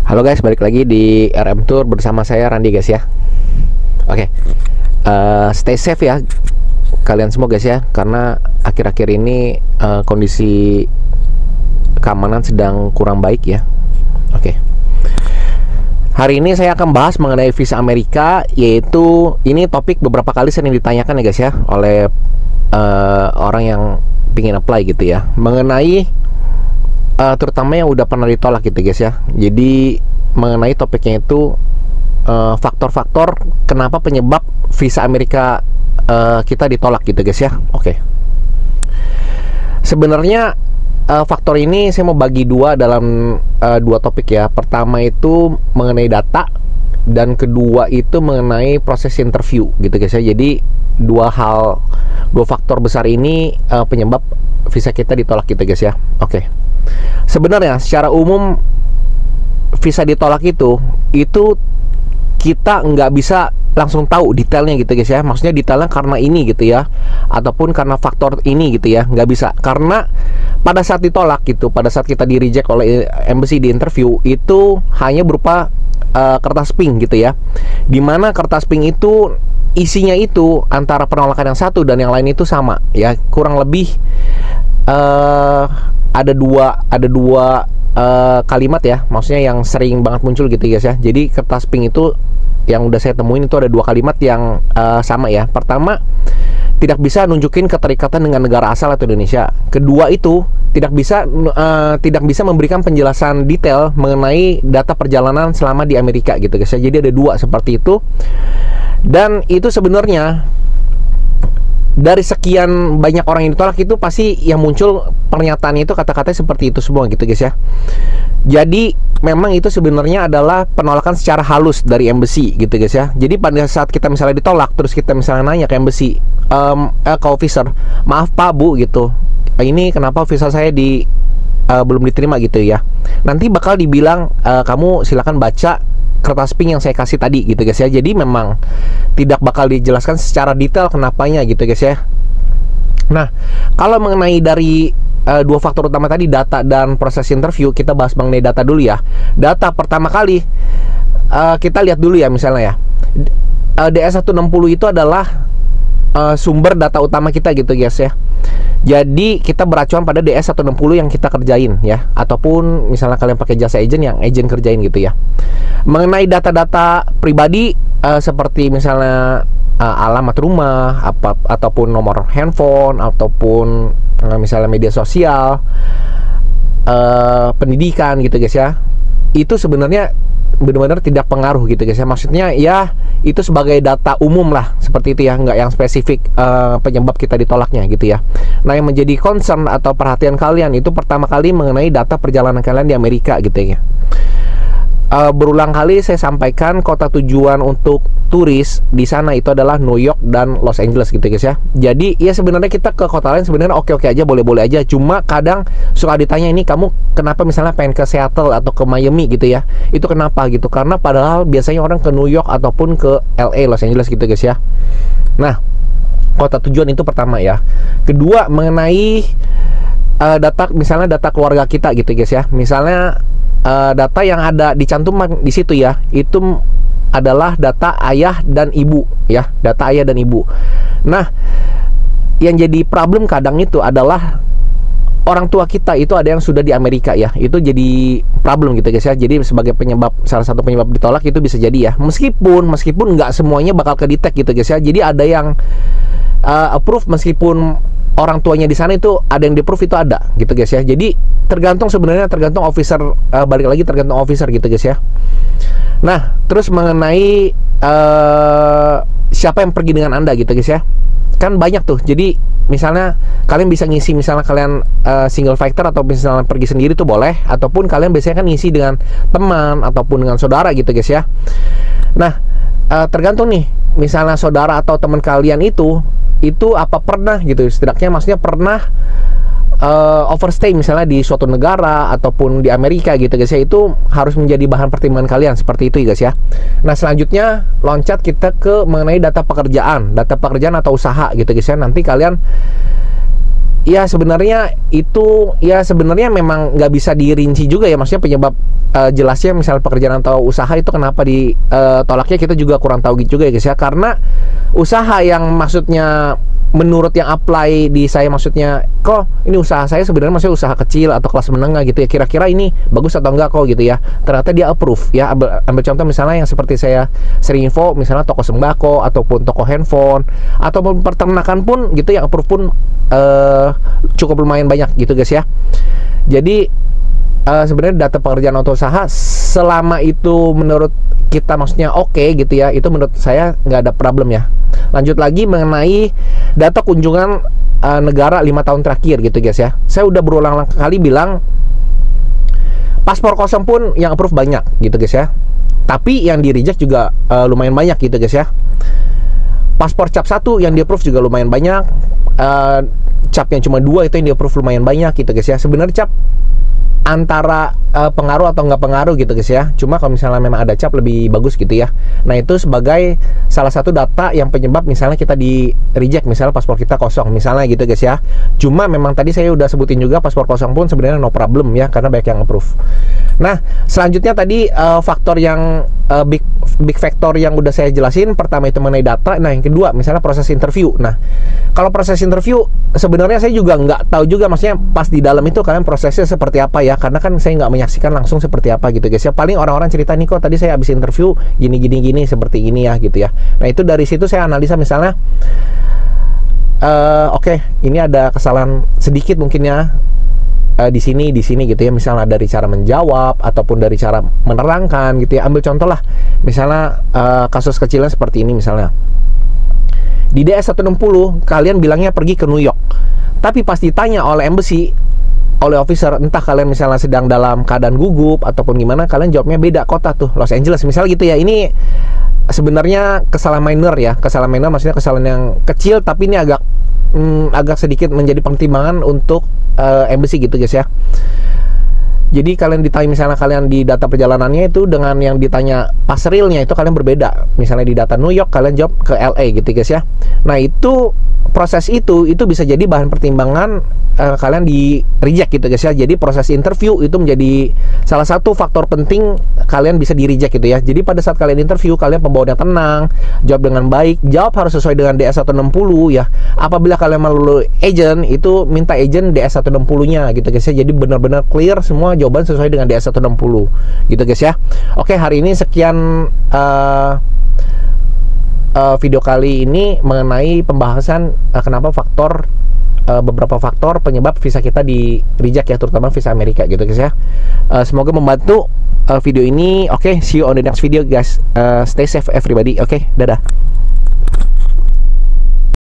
Halo guys, balik lagi di RM Tour bersama saya Randy guys ya. Oke, stay safe ya kalian semua guys ya, karena akhir-akhir ini kondisi keamanan sedang kurang baik ya. Oke, hari ini saya akan bahas mengenai visa Amerika, yaitu ini topik beberapa kali sering ditanyakan ya guys ya oleh orang yang pingin apply gitu ya, mengenai terutama yang udah pernah ditolak gitu guys ya. Jadi mengenai topiknya itu faktor-faktor kenapa penyebab visa Amerika kita ditolak gitu guys ya. Oke. Sebenarnya faktor ini saya mau bagi dua dalam dua topik ya. Pertama itu mengenai data, dan kedua itu mengenai proses interview gitu guys ya. Jadi dua faktor besar ini penyebab visa kita ditolak gitu guys ya. Oke. Sebenarnya secara umum visa ditolak itu kita nggak bisa langsung tahu detailnya gitu guys ya. Maksudnya detailnya karena ini gitu ya, ataupun karena faktor ini gitu ya, nggak bisa. Karena pada saat ditolak gitu, pada saat kita di reject oleh embassy di interview, itu hanya berupa kertas pink gitu ya, dimana kertas pink itu isinya itu antara penolakan yang satu dan yang lain itu sama ya, kurang lebih ada dua kalimat ya, maksudnya yang sering banget muncul gitu guys ya. Jadi kertas pink itu yang udah saya temuin itu ada dua kalimat yang sama ya. Pertama, tidak bisa nunjukin keterikatan dengan negara asal atau Indonesia. Kedua itu tidak bisa memberikan penjelasan detail mengenai data perjalanan selama di Amerika gitu guys ya. Jadi ada dua seperti itu. Dan itu sebenarnya dari sekian banyak orang yang ditolak itu pasti yang muncul pernyataannya itu kata-katanya seperti itu semua gitu guys ya. Jadi memang itu sebenarnya adalah penolakan secara halus dari embassy gitu guys ya. Jadi pada saat kita misalnya ditolak, terus kita misalnya nanya ke embassy, ke officer, maaf Pak Bu gitu, ini kenapa visa saya belum diterima gitu ya. Nanti bakal dibilang kamu silakan baca kertas pink yang saya kasih tadi gitu guys ya. Jadi memang tidak bakal dijelaskan secara detail kenapanya gitu guys ya. Nah, kalau mengenai dari dua faktor utama tadi, data dan proses interview, kita bahas mengenai data dulu ya. Data pertama kali kita lihat dulu ya, misalnya ya, DS160 itu adalah sumber data utama kita gitu guys ya. Jadi kita beracuan pada DS160 yang kita kerjain ya, ataupun misalnya kalian pakai jasa agent, yang agent kerjain gitu ya. Mengenai data-data pribadi seperti misalnya alamat rumah, ataupun nomor handphone, ataupun misalnya media sosial, pendidikan gitu guys ya, itu sebenarnya benar-benar tidak pengaruh gitu guys ya. Maksudnya ya itu sebagai data umum lah, seperti itu ya, nggak yang spesifik penyebab kita ditolaknya gitu ya. Nah, yang menjadi concern atau perhatian kalian itu pertama kali mengenai data perjalanan kalian di Amerika gitu ya. Berulang kali saya sampaikan kota tujuan untuk turis di sana itu adalah New York dan Los Angeles gitu guys ya. Jadi ya sebenarnya kita ke kota lain sebenarnya oke-oke aja, boleh-boleh aja. Cuma kadang suka ditanya, ini kamu kenapa misalnya pengen ke Seattle atau ke Miami gitu ya, itu kenapa gitu. Karena padahal biasanya orang ke New York ataupun ke LA, Los Angeles gitu guys ya. Nah, kota tujuan itu pertama ya. Kedua, mengenai data, misalnya data keluarga kita gitu guys ya. Misalnya data yang ada dicantumkan di situ ya, itu adalah data ayah dan ibu ya, data ayah dan ibu. Nah, yang jadi problem kadang itu adalah orang tua kita itu ada yang sudah di Amerika ya, itu jadi problem gitu guys ya. Jadi sebagai penyebab, salah satu penyebab ditolak itu bisa jadi ya, meskipun nggak semuanya bakal ke-detect gitu guys ya. Jadi ada yang approve meskipun orang tuanya di sana itu ada yang di-approve, itu ada gitu guys ya. Jadi tergantung officer, balik lagi tergantung officer gitu guys ya. Nah, terus mengenai siapa yang pergi dengan Anda gitu guys ya. Kan banyak tuh. Jadi misalnya kalian bisa ngisi, misalnya kalian single factor atau misalnya pergi sendiri tuh boleh, ataupun kalian biasanya kan ngisi dengan teman ataupun dengan saudara gitu guys ya. Nah, tergantung nih, misalnya saudara atau teman kalian itu apa pernah gitu, setidaknya maksudnya pernah overstay misalnya di suatu negara ataupun di Amerika gitu guys ya. Itu harus menjadi bahan pertimbangan kalian, seperti itu guys ya. Nah, selanjutnya loncat kita ke mengenai data pekerjaan atau usaha gitu guys ya. Nanti kalian ya sebenarnya itu ya sebenarnya memang nggak bisa dirinci juga ya, maksudnya penyebab jelasnya misal pekerjaan atau usaha itu kenapa ditolaknya kita juga kurang tahu gitu juga ya guys ya, karena usaha yang maksudnya menurut yang apply di saya, maksudnya kok ini usaha saya sebenarnya masih usaha kecil atau kelas menengah gitu ya, kira-kira ini bagus atau enggak kok gitu ya, ternyata dia approve ya. Ambil contoh misalnya yang seperti saya sering info, misalnya toko sembako ataupun toko handphone ataupun peternakan pun gitu, yang approve pun cukup lumayan banyak gitu guys ya. Jadi sebenarnya data pekerjaan atau usaha selama itu menurut kita maksudnya oke gitu ya, itu menurut saya nggak ada problem ya. Lanjut lagi mengenai data kunjungan negara 5 tahun terakhir gitu guys ya. Saya udah berulang kali bilang paspor kosong pun yang approve banyak gitu guys ya, tapi yang di reject juga lumayan banyak gitu guys ya. Paspor cap 1 yang di approve juga lumayan banyak, cap yang cuma 2 itu yang di approve lumayan banyak gitu guys ya. Sebenarnya cap antara pengaruh atau nggak pengaruh gitu guys ya, cuma kalau misalnya memang ada cap lebih bagus gitu ya. Nah itu sebagai salah satu data yang penyebab misalnya kita di reject, misalnya paspor kita kosong misalnya gitu guys ya. Cuma memang tadi saya udah sebutin juga paspor kosong pun sebenarnya no problem ya, karena banyak yang approve. Nah selanjutnya tadi faktor yang big factor yang udah saya jelasin, pertama itu mengenai data. Nah yang kedua misalnya proses interview. Nah kalau proses interview sebenarnya saya juga nggak tahu juga, maksudnya pas di dalam itu kalian prosesnya seperti apa ya, karena kan saya nggak menyaksikan langsung seperti apa gitu guys ya. Paling orang-orang cerita nih, kok tadi saya habis interview gini seperti ini ya gitu ya. Nah itu dari situ saya analisa misalnya oke, ini ada kesalahan sedikit mungkin ya di sini gitu ya, misalnya dari cara menjawab ataupun dari cara menerangkan gitu ya. Ambil contoh lah misalnya kasus kecilnya seperti ini, misalnya di DS 160 kalian bilangnya pergi ke New York, tapi pas ditanya oleh embassy, oleh officer, entah kalian misalnya sedang dalam keadaan gugup ataupun gimana, kalian jawabnya beda kota tuh, Los Angeles misalnya gitu ya. Ini sebenarnya kesalahan minor ya, kesalahan minor maksudnya kesalahan yang kecil, tapi ini agak sedikit menjadi pertimbangan untuk embassy gitu guys ya. Jadi kalian ditanya misalnya kalian di data perjalanannya itu dengan yang ditanya pas realnya itu kalian berbeda. Misalnya di data New York kalian jawab ke LA gitu guys ya. Nah itu proses itu bisa jadi bahan pertimbangan kalian di reject gitu guys ya. Jadi proses interview itu menjadi salah satu faktor penting kalian bisa di reject gitu ya. Jadi pada saat kalian interview, kalian pembawaannya tenang, jawab dengan baik, jawab harus sesuai dengan DS 160 ya. Apabila kalian melalui agent, itu minta agent DS 160 nya gitu guys ya. Jadi benar-benar clear semua jawaban sesuai dengan DS 160 gitu guys ya. Oke, hari ini sekian video kali ini mengenai pembahasan kenapa beberapa faktor penyebab visa kita di reject ya, terutama visa Amerika gitu guys ya. Semoga membantu video ini. Oke, see you on the next video guys. Stay safe everybody. Oke, dadah.